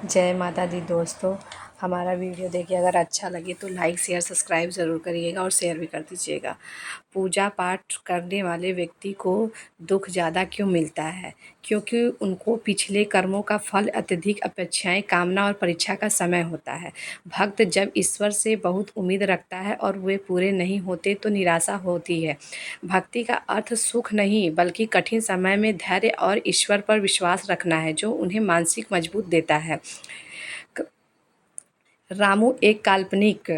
जय माता दी दोस्तों। हमारा वीडियो देखिए, अगर अच्छा लगे तो लाइक शेयर सब्सक्राइब ज़रूर करिएगा और शेयर भी कर दीजिएगा। पूजा पाठ करने वाले व्यक्ति को दुख ज़्यादा क्यों मिलता है? क्योंकि उनको पिछले कर्मों का फल अत्यधिक अपेक्षाएं, कामना और परीक्षा का समय होता है। भक्त जब ईश्वर से बहुत उम्मीद रखता है और वे पूरे नहीं होते तो निराशा होती है। भक्ति का अर्थ सुख नहीं बल्कि कठिन समय में धैर्य और ईश्वर पर विश्वास रखना है, जो उन्हें मानसिक मजबूत देता है। रामू एक काल्पनिक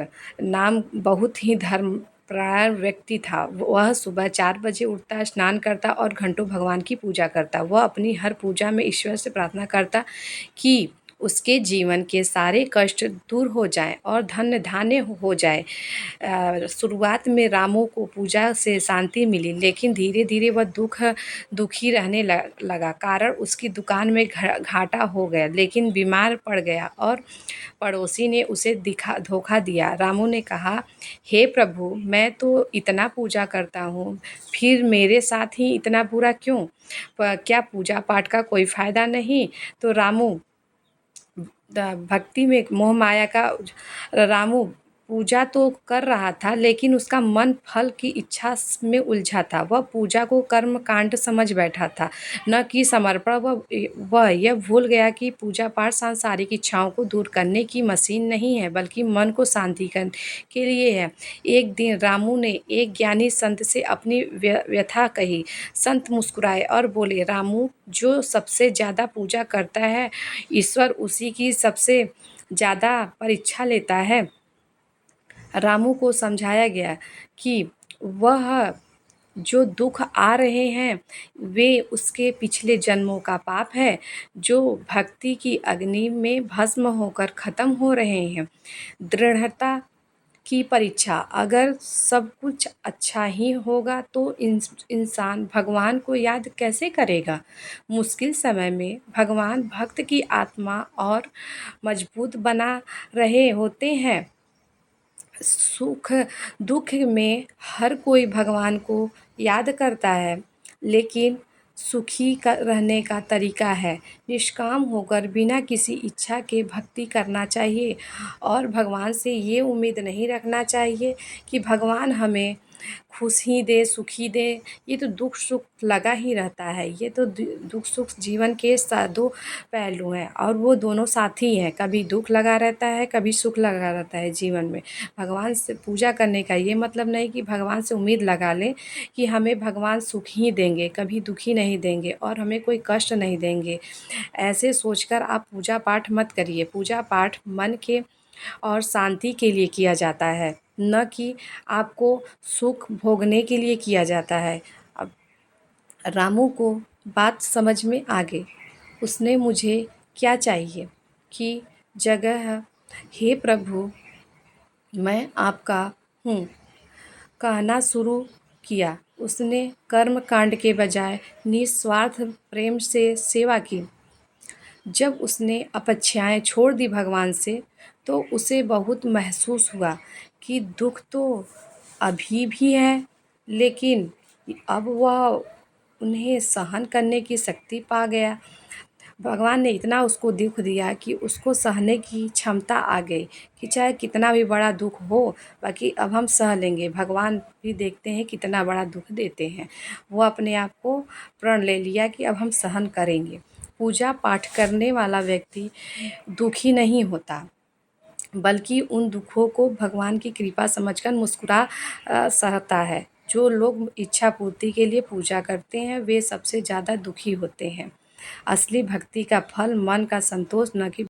नाम बहुत ही धर्मपरायण व्यक्ति था। वह सुबह 4 बजे उठता, स्नान करता और घंटों भगवान की पूजा करता। वह अपनी हर पूजा में ईश्वर से प्रार्थना करता कि उसके जीवन के सारे कष्ट दूर हो जाएं और धन्य धान्य हो जाए। शुरुआत में रामू को पूजा से शांति मिली, लेकिन धीरे धीरे वह दुखी रहने लगा। कारण उसकी दुकान में घाटा हो गया, लेकिन बीमार पड़ गया और पड़ोसी ने उसे धोखा दिया। रामू ने कहा, हे प्रभु, मैं तो इतना पूजा करता हूँ, फिर मेरे साथ ही इतना बुरा क्यों? क्या पूजा पाठ का कोई फ़ायदा नहीं? तो भक्ति में मोह माया का रामू पूजा तो कर रहा था, लेकिन उसका मन फल की इच्छा में उलझा था। वह पूजा को कर्म कांड समझ बैठा था, न कि समर्पण। वह यह भूल गया कि पूजा पाठ सांसारिक इच्छाओं को दूर करने की मशीन नहीं है, बल्कि मन को शांति करने के लिए है। एक दिन रामू ने एक ज्ञानी संत से अपनी व्यथा कही। संत मुस्कुराए और बोले, रामू, जो सबसे ज़्यादा पूजा करता है, ईश्वर उसी की सबसे ज़्यादा परीक्षा लेता है। रामू को समझाया गया कि वह जो दुख आ रहे हैं वे उसके पिछले जन्मों का पाप है, जो भक्ति की अग्नि में भस्म होकर खत्म हो रहे हैं। दृढ़ता की परीक्षा। अगर सब कुछ अच्छा ही होगा तो इंसान भगवान को याद कैसे करेगा? मुश्किल समय में भगवान भक्त की आत्मा और मजबूत बना रहे होते हैं। सुख दुख में हर कोई भगवान को याद करता है, लेकिन सुखी रहने का तरीका है निष्काम होकर बिना किसी इच्छा के भक्ति करना चाहिए और भगवान से ये उम्मीद नहीं रखना चाहिए कि भगवान हमें खुशी दे, सुखी दे। ये तो दुख सुख लगा ही रहता है। ये तो दुख सुख जीवन के दो पहलू हैं और वो दोनों साथी हैं। कभी दुख लगा रहता है, कभी सुख लगा रहता है जीवन में। भगवान से पूजा करने का ये मतलब नहीं कि भगवान से उम्मीद लगा लें कि हमें भगवान सुख ही देंगे, कभी दुखी नहीं देंगे और हमें कोई कष्ट नहीं देंगे। ऐसे सोचकर आप पूजा पाठ मत करिए। पूजा पाठ मन के और शांति के लिए किया जाता है, न कि आपको सुख भोगने के लिए किया जाता है। अब रामू को बात समझ में आ गई। उसने मुझे क्या चाहिए कि जगह, हे प्रभु, मैं आपका हूँ, कहना शुरू किया। उसने कर्म कांड के बजाय निस्वार्थ प्रेम से सेवा की। जब उसने अपेक्षाएं छोड़ दी भगवान से, तो उसे बहुत महसूस हुआ कि दुख तो अभी भी है, लेकिन अब वह उन्हें सहन करने की शक्ति पा गया। भगवान ने इतना उसको दुख दिया कि उसको सहने की क्षमता आ गई कि चाहे कितना भी बड़ा दुख हो, बाकी अब हम सह लेंगे। भगवान भी देखते हैं कितना बड़ा दुख देते हैं। वो अपने आप को प्रण ले लिया कि अब हम सहन करेंगे। पूजा पाठ करने वाला व्यक्ति दुखी नहीं होता, बल्कि उन दुखों को भगवान की कृपा समझकर सहता है। जो लोग इच्छा पूर्ति के लिए पूजा करते हैं वे सबसे ज़्यादा दुखी होते हैं। असली भक्ति का फल मन का संतोष, न कि